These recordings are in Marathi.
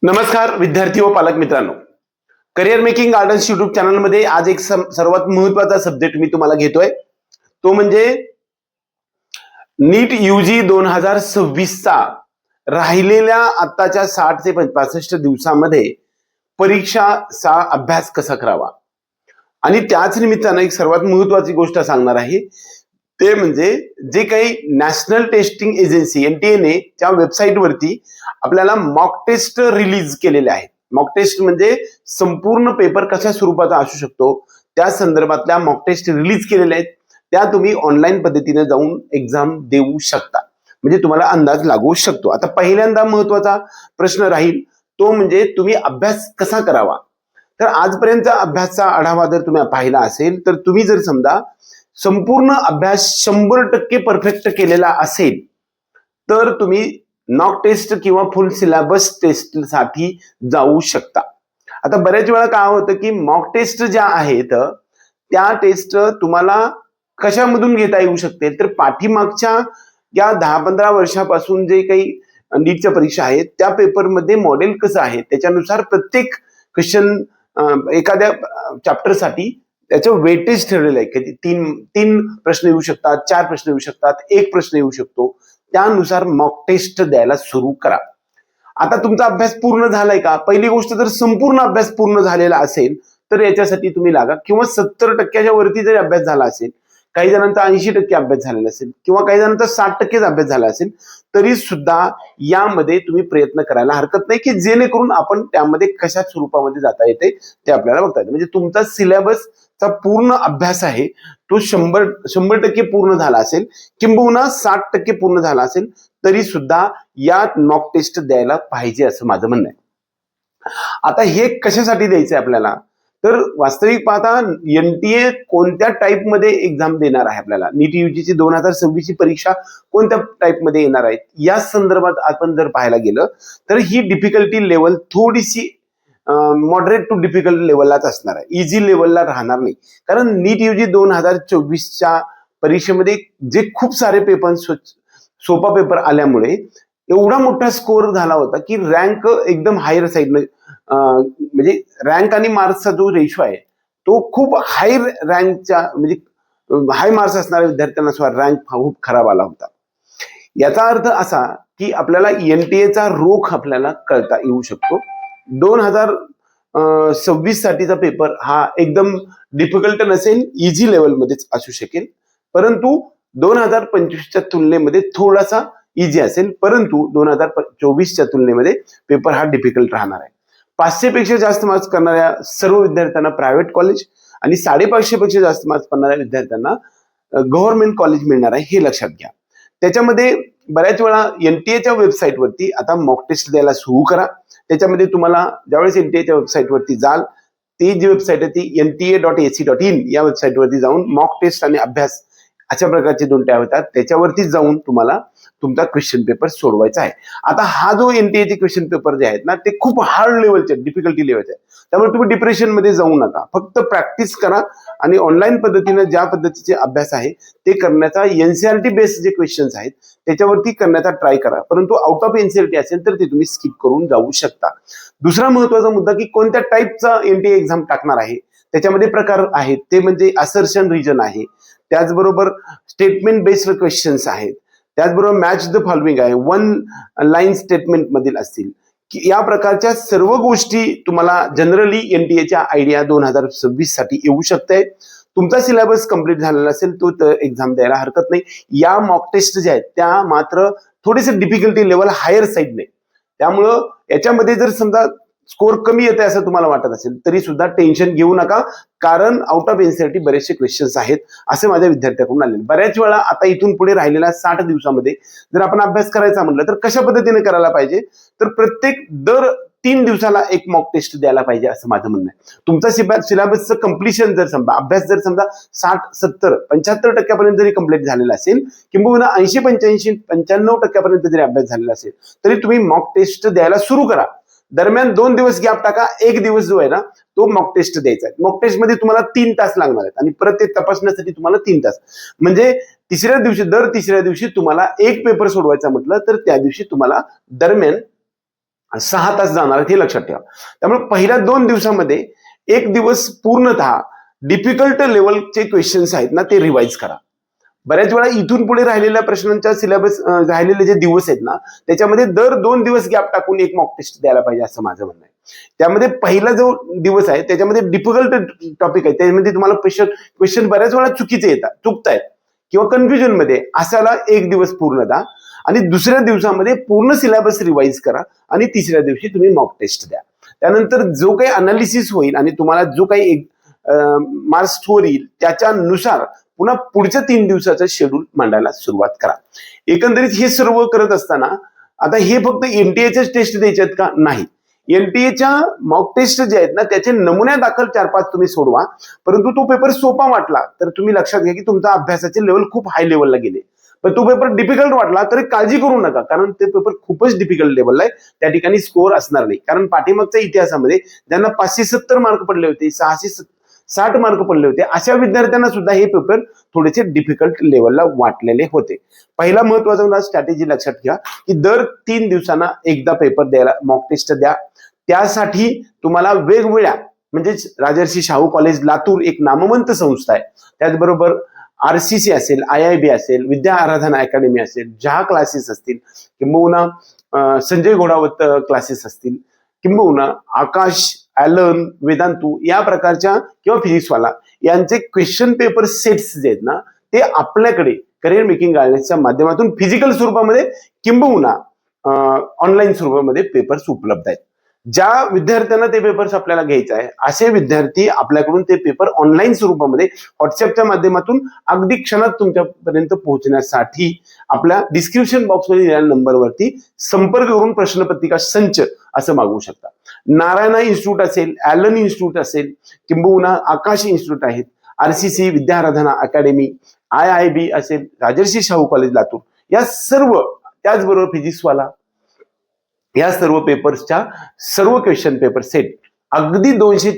नमस्कार विद्यार्थी व पालक मित्रांनो, करिअर मेकिंग गार्डन्स युट्यूब चॅनलमध्ये आज एक सर्वात महत्त्वाचा सब्जेक्ट मी तुम्हाला घेतोय. तो म्हणजे नीट यूजी 2026 चा राहिलेल्या आताच्या 60 ते 65 दिवसामध्ये परीक्षाचा अभ्यास कसा करावा. आणि त्याच निमित्तानं एक सर्वात महत्त्वाची गोष्ट सांगणार आहे, ते म्हणजे जे काही नॅशनल टेस्टिंग एजन्सी एनटीए त्या वेबसाईटवरती आपल्याला मॉक टेस्ट रिलीज केलेले आहेत. मॉक टेस्ट म्हणजे संपूर्ण पेपर कशा स्वरूपाचा असू शकतो त्या संदर्भातल्या मॉक टेस्ट रिलीज केलेल्या आहेत. त्या तुम्ही ऑनलाईन पद्धतीने जाऊन एक्झाम देऊ शकता, म्हणजे तुम्हाला अंदाज लागू शकतो. आता पहिल्यांदा महत्वाचा प्रश्न राहील तो म्हणजे तुम्ही अभ्यास कसा करावा. तर आजपर्यंतचा अभ्यासाचा आढावा जर तुम्ही पाहिला असेल तर तुम्ही जर समजा संपूर्ण अभ्यास 100% परफेक्ट केलेला असेल तर तुम्ही मॉक टेस्ट किंवा फुल सिलेबस टेस्ट साठी जाऊ शकता. आता बऱ्याच वेळा काय होतं की मॉक टेस्ट ज्या आहेत त्या टेस्ट तुम्हाला कशामधून घेता येऊ शकते, तर पाठीमागच्या या 10-15 वर्षापासून जे काही नीटच्या परीक्षा आहेत त्या पेपरमध्ये मॉडेल कसं आहे त्याच्यानुसार प्रत्येक क्वेश्चन एखाद्या चॅप्टरसाठी त्याचं वेटेज ठरलेलं आहे की तीन प्रश्न येऊ शकतात, 4 प्रश्न येऊ शकतात, 1 प्रश्न येऊ शकतो. त्यानुसार मॉक टेस्ट द्यायला सुरू करा. आता तुमचा अभ्यास पूर्ण झालाय का. पहिली गोष्ट, जर संपूर्ण अभ्यास पूर्ण झालेला असेल तर याच्यासाठी तुम्ही लागा, किंवा 70% वरती जरी अभ्यास झाला असेल, काही जणांचा 80% अभ्यास झालेला असेल किंवा काही जणांचा 60% अभ्यास झाला असेल, तरी सुद्धा यामध्ये तुम्ही प्रयत्न करायला हरकत नाही की जेणेकरून आपण त्यामध्ये कशा स्वरूपामध्ये जाता येते ते आपल्याला बघता येते. म्हणजे तुमचा सिलेबसचा पूर्ण अभ्यास आहे तो 100% पूर्ण झाला असेल किंबहुना 60% पूर्ण झाला असेल तरी सुद्धा यात मॉक टेस्ट द्यायला पाहिजे असं माझं म्हणणं आहे. आता हे कशासाठी द्यायचंय आपल्याला, तर वास्तविक पाहता एनटीए कोणत्या टाईप मध्ये एक्झाम देणार आहे आपल्याला, नीट यूजीची 2026 ची परीक्षा कोणत्या टाईप मध्ये येणार आहे या संदर्भात आपण जर पाहायला गेलं तर ही डिफिकल्टी लेवल थोडीशी मॉडरेट टू डिफिकल्ट लेवललाच असणार आहे, इझी लेवलला राहणार नाही. कारण नीट यूजी 2024च्या परीक्षेमध्ये जे खूप सारे पेपर सोपा पेपर आल्यामुळे एवढा मोठा स्कोर झाला होता की रँक एकदम हायर साईडने, म्हणजे रँक आणि मार्क्सचा जो रेशो आहे तो खूप हाय रँकच्या, म्हणजे हाय मार्क्स असणाऱ्या विद्यार्थ्यांना सुद्धा रँक खूप खराब आला होता. याचा अर्थ असा की आपल्याला एनटीएचा रोख आपल्याला कळता येऊ शकतो. 2026 साठीचा पेपर हा एकदम डिफिकल्ट नसेल, इझी लेवलमध्येच असू शकेल, परंतु 2025च्या तुलनेमध्ये थोडासा इझी असेल, परंतु 2024च्या तुलनेमध्ये पेपर हा डिफिकल्ट राहणार आहे. 500 पेक्षा जास्त मार्क्स करणाऱ्या सर्व विद्यार्थ्यांना प्रायव्हेट कॉलेज आणि 550 पेक्षा जास्त मार्क्स करणाऱ्या विद्यार्थ्यांना गव्हर्नमेंट कॉलेज मिळणार आहे, हे लक्षात घ्या. त्याच्यामध्ये बऱ्याच वेळा एनटीएच्या वेबसाईटवरती आता मॉक टेस्ट द्यायला सुरू करा. त्याच्यामध्ये तुम्हाला ज्यावेळेस एनटीएच्या वेबसाईटवरती जाल, ती जी वेबसाईट आहे ती nta.ac.in या वेबसाईटवरती जाऊन मॉक टेस्ट आणि अभ्यास अशा प्रकारचे 2 टॅब होतात, त्याच्यावरती जाऊन तुम्हाला तुमचा क्वेश्चन पेपर सोडवायचा आहे. आता हा जो एनटीएचे क्वेश्चन पेपर जे आहेत ना ते खूप हार्ड लेवलचे, डिफिकल्टी लेवलचे आहे, त्यामुळे तुम्ही डिप्रेशन मध्ये जाऊ नका, फक्त प्रॅक्टिस करा आणि ऑनलाईन पद्धतीने ज्या पद्धतीचे अभ्यास आहे ते करण्याचा, एनसीईआरटी बेस्ड जे क्वेश्चन्स आहेत त्याच्यावरती करण्याचा ट्राय करा. परंतु आउट ऑफ एनसीईआरटी असेल तर ते तुम्ही स्किप करून जाऊ शकता. दुसरा महत्वाचा मुद्दा की कोणत्या टाईपचा एनटीए एक्झाम टाकणार आहे, त्याच्यामध्ये प्रकार आहेत, ते म्हणजे असर्शन रिजन आहे, त्याचबरोबर स्टेटमेंट बेस्ड क्वेश्चन्स आहेत, त्याचबरोबर मॅच द फॉलोइंग आहे, 1 लाईन स्टेटमेंट मधील असतील. या प्रकारच्या सर्व गोष्टी तुम्हाला जनरली एनटीएच्या आयडिया 2026 साठी येऊ शकते. तुमचा सिलेबस कंप्लीट झालेला असेल तो तर एक्झाम द्यायला हरकत नाही. या मॉक टेस्ट ज्या आहेत त्या मात्र थोडेसे डिफिकल्टी लेवल हायर साईडने, त्यामुळं याच्यामध्ये जर समजा स्कोर कमी येते असं तुम्हाला वाटत असेल तरी सुद्धा टेन्शन घेऊ नका, कारण आउट ऑफ एनसीईआरटी बरेचसे क्वेश्चन्स आहेत असे माझ्या विद्यार्थ्यांकडून आले. बऱ्याच वेळा आता इथून पुढे राहिलेल्या 60 दिवसामध्ये जर आपण अभ्यास करायचा म्हटलं तर कशा पद्धतीने करायला पाहिजे, तर प्रत्येक दर 3 दिवसाला एक मॉक टेस्ट द्यायला पाहिजे असं माझं म्हणणं आहे. तुमचा सिलेबसचं कम्प्लिशन जर समजा, अभ्यास जर समजा 60, 70, 75% जरी कंप्लीट झालेला असेल किंवा 80, 85, 95% जरी अभ्यास झालेला असेल तरी तुम्ही मॉक टेस्ट द्यायला सुरू करा. दरम्यान 2 दिवस गॅप टाका, 1 दिवस जो आहे ना तो मॉक टेस्ट द्यायचा आहे. मॉक टेस्ट मध्ये तुम्हाला 3 तास लागणार आहेत आणि परत ते तपासण्यासाठी तुम्हाला 3 तास, म्हणजे दर तिसऱ्या दिवशी तुम्हाला एक पेपर सोडवायचा म्हटलं तर त्या दिवशी तुम्हाला दरम्यान 6 तास जाणार आहेत हे लक्षात ठेवा. त्यामुळे पहिल्या 2 दिवसामध्ये एक दिवस पूर्णतः डिफिकल्ट लेवलचे क्वेश्चन्स आहेत ना ते रिवाइज करा. बऱ्याच वेळा इथून पुढे राहिलेल्या प्रश्नांच्या सिलेबस राहिलेले जे दिवस आहेत ना त्याच्यामध्ये दर 2 दिवस गॅप टाकून एक मॉक टेस्ट द्यायला पाहिजे असं माझं म्हणणं आहे. त्यामध्ये पहिला जो दिवस आहे त्याच्यामध्ये डिफिकल्ट टॉपिक आहे, त्यामध्ये तुम्हाला क्वेश्चन बऱ्याच वेळा चुकीचे येतात, चुकतायत किंवा कन्फ्युजन मध्ये, असाला एक दिवस पूर्ण द्या आणि दुसऱ्या दिवसामध्ये पूर्ण सिलेबस रिवाइज करा आणि तिसऱ्या दिवशी तुम्ही मॉक टेस्ट द्या. त्यानंतर जो काही अनालिसिस होईल आणि तुम्हाला जो काही मार्क्स स्कोर येईल त्याच्यानुसार पुन्हा पुढच्या 3 दिवसाचं शेड्यूल मांडायला सुरुवात करा. एकंदरीत हे सर्व करत असताना आता हे फक्त एनटीएचेच टेस्ट द्यायचे आहेत का? नाही. एनटीएच्या मॉक टेस्ट जे आहेत ना त्याचे नमुन्या दाखल 4-5 तुम्ही सोडवा, परंतु तो पेपर सोपा वाटला तर तुम्ही लक्षात घ्या की तुमचा अभ्यासाचे लेवल खूप हाय लेवलला गेले. पण तो पेपर डिफिकल्ट वाटला तरी काळजी करू नका, कारण ते पेपर खूपच डिफिकल्ट लेवलला आहे, त्या ठिकाणी स्कोअर असणार नाही. कारण पाठीमागच्या इतिहासामध्ये ज्यांना 570 मार्क पडले होते, 660 मार्क पडले होते, अशा विद्यार्थ्यांना सुद्धा हे पेपर थोडेसे डिफिकल्ट लेवलला वाटलेले होते. पहिला महत्वाचा स्ट्रॅटेजी लक्षात घ्या की दर 3 दिवसांना एकदा पेपर द्यायला मॉक टेस्ट द्या. त्यासाठी तुम्हाला वेगवेगळ्या म्हणजेच राजर्षी शाहू कॉलेज लातूर एक नामवंत संस्था आहे, त्याचबरोबर RCC असेल, IIB असेल, विद्या आराधना अकॅडमी असेल, जहा क्लासेस असतील, किंबहुना संजय घोडावत क्लासेस असतील, किंबहुना आकाश, ॲलन, वेदांतू या प्रकारच्या किंवा फिजिक्सवाला यांचे क्वेश्चन पेपर सेट्स जे आहेत ना ते आपल्याकडे करिअर मेकिंग गायडन्सच्या माध्यमातून फिजिकल स्वरूपामध्ये किंबहुना ऑनलाईन स्वरूपामध्ये पेपर्स उपलब्ध आहेत. ज्या विद्यार्थ्यांना ते पेपर्स आपल्याला घ्यायचे आहे असे विद्यार्थी आपल्याकडून ते पेपर ऑनलाईन स्वरूपामध्ये व्हॉट्सअपच्या माध्यमातून अगदी क्षणात तुमच्यापर्यंत पोहोचण्यासाठी आपल्या डिस्क्रिप्शन बॉक्समध्ये दिलेल्या नंबरवरती संपर्क करून प्रश्नपत्रिका संच असं मागवू शकता. नारायणा इन्स्टिट्यूट असेल, ॲलन इन्स्टिट्यूट असेल, किंबहुना आकाश इन्स्टिट्यूट आहेत, RCC, विद्या आराधना अकॅडमी, IIB असेल, राजर्षी शाहू कॉलेज लातूर या सर्व, त्याचबरोबर फिजिक्सवाला या सर्व पेपर्सच्या सर्व क्वेश्चन पेपर सेट अगदी 200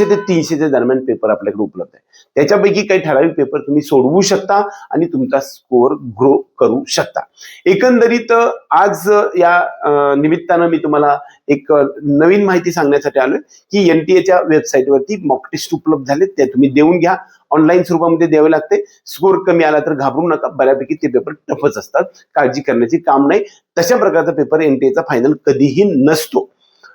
ते 300 दरम्यान पेपर आपल्याकडे उपलब्ध आहे. त्याच्यापैकी काही ठराविक पेपर तुम्ही सोडवू शकता आणि तुमचा स्कोअर ग्रो करू शकता. एकंदरीत आज या निमित्तानं मी तुम्हाला एक नवीन माहिती सांगण्यासाठी आलोय की NTA वेबसाईटवरती मॉक टेस्ट उपलब्ध झाले, ते तुम्ही देऊन घ्या. ऑनलाईन स्वरूपामध्ये द्यावे लागते. स्कोअर कमी आला तर घाबरू नका, बऱ्यापैकी ते पेपर टफच असतात, काळजी करण्याची काम नाही. तशा प्रकारचा पेपर NTA फायनल कधीही नसतो.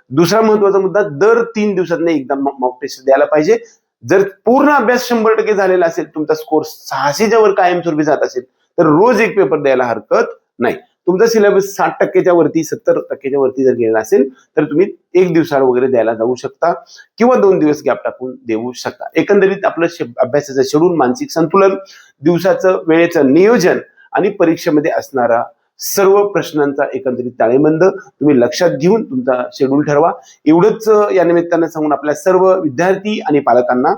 दुसरा महत्वाचा मुद्दा, दर 3 दिवसांनी एकदा मॉक टेस्ट द्यायला पाहिजे. जर पूर्ण अभ्यास 100% झालेला असेल, तुमचा स्कोअर 600च्या वर कायमस्वरूपी जात असेल तर रोज एक पेपर द्यायला हरकत नाही. तुमचा सिलेबस 60%च्या वरती, 70%च्या वरती जर गेला असेल तर तुम्ही 1 दिवसाला वगैरे द्यायला जाऊ शकता किंवा 2 दिवस गॅप टाकून देऊ शकता. एकंदरीत आपलं अभ्यासाचं शेड्यूल, मानसिक संतुलन, दिवसाचं वेळेचं नियोजन आणि परीक्षेमध्ये असणारा सर्व प्रश्नांचा एकंदरीत ताळेबंद तुम्ही लक्षात घेऊन तुमचा शेड्यूल ठरवा. एवढंच या निमित्तानं सांगून आपल्या सर्व विद्यार्थी आणि पालकांना,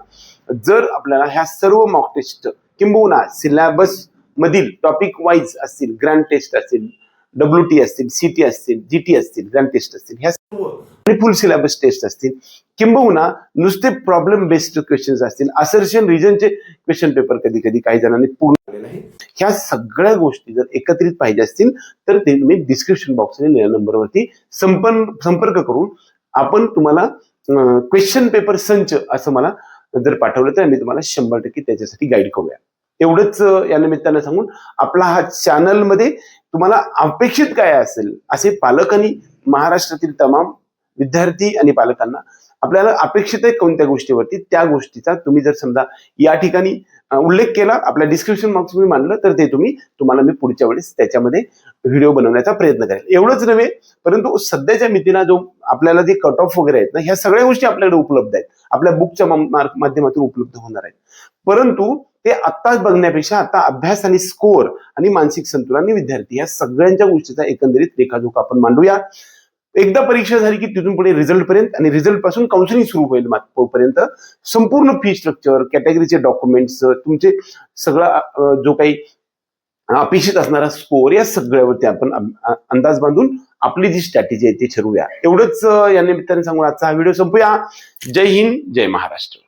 जर आपल्याला ह्या सर्व मॉक टेस्ट किंबहुना सिलेबस मधील टॉपिक वाईज असतील, ग्रँड टेस्ट असतील, WT असतील, CT असतील, GT असतील, ग्रँड टेस्ट असतील, ह्या सर्व आणि फुल सिलेबस टेस्ट असतील, किंबहुना नुसते प्रॉब्लेम बेस्ड क्वेश्चन्स असतील, असर्शन रिजनचे क्वेश्चन पेपर कधी कधी काही जणांनी पूर्ण केलेलं आहे, ह्या सगळ्या गोष्टी जर एकत्रित पाहिजे असतील तर ते तुम्ही डिस्क्रिप्शन बॉक्सने दिलेल्या नंबरवरती संपर्क करून आपण तुम्हाला क्वेश्चन पेपर संच असं मला जर पाठवलं तर आम्ही तुम्हाला 100% त्याच्यासाठी गाईड करूया. एवढंच या निमित्तानं सांगून आपला हा चॅनलमध्ये तुम्हाला अपेक्षित काय असेल असे पालक आणि महाराष्ट्रातील तमाम विद्यार्थी आणि पालकांना आपल्याला अपेक्षित आहे कोणत्या गोष्टीवरती, त्या गोष्टीचा तुम्ही जर समजा या ठिकाणी उल्लेख केला, आपल्या डिस्क्रिप्शन बॉक्समध्ये मांडलं तर ते तुम्हाला मी पुढच्या वेळेस त्याच्यामध्ये व्हिडिओ बनवण्याचा प्रयत्न करेल. एवढंच नव्हे, परंतु सध्याच्या मितीला जो आपल्याला जे कट ऑफ वगैरे आहेत ना, ह्या सगळ्या गोष्टी आपल्याकडे उपलब्ध आहेत, आपल्या बुकच्या माध्यमातून उपलब्ध होणार आहेत. परंतु ते आत्ताच बघण्यापेक्षा आता अभ्यास आणि स्कोअर आणि मानसिक संतुलन आणि विद्यार्थी या सगळ्यांच्या गोष्टीचा एकंदरीत लेखाजोखा आपण मांडूया. एकदा परीक्षा झाली की तिथून पुढे रिझल्ट पर्यंत आणि रिझल्ट पासून काउन्सिलिंग सुरू होईल पर्यंत संपूर्ण फी स्ट्रक्चर, कॅटेगरीचे डॉक्युमेंट्स, तुमचे सगळा जो काही अपेक्षित असणारा स्कोअर, या सगळ्यावरती आपण अंदाज बांधून आपली जी स्ट्रॅटेजी आहे ती ठरवूया. एवढंच या निमित्ताने सांगून आजचा हा व्हिडिओ संपूया. जय हिंद, जय महाराष्ट्र.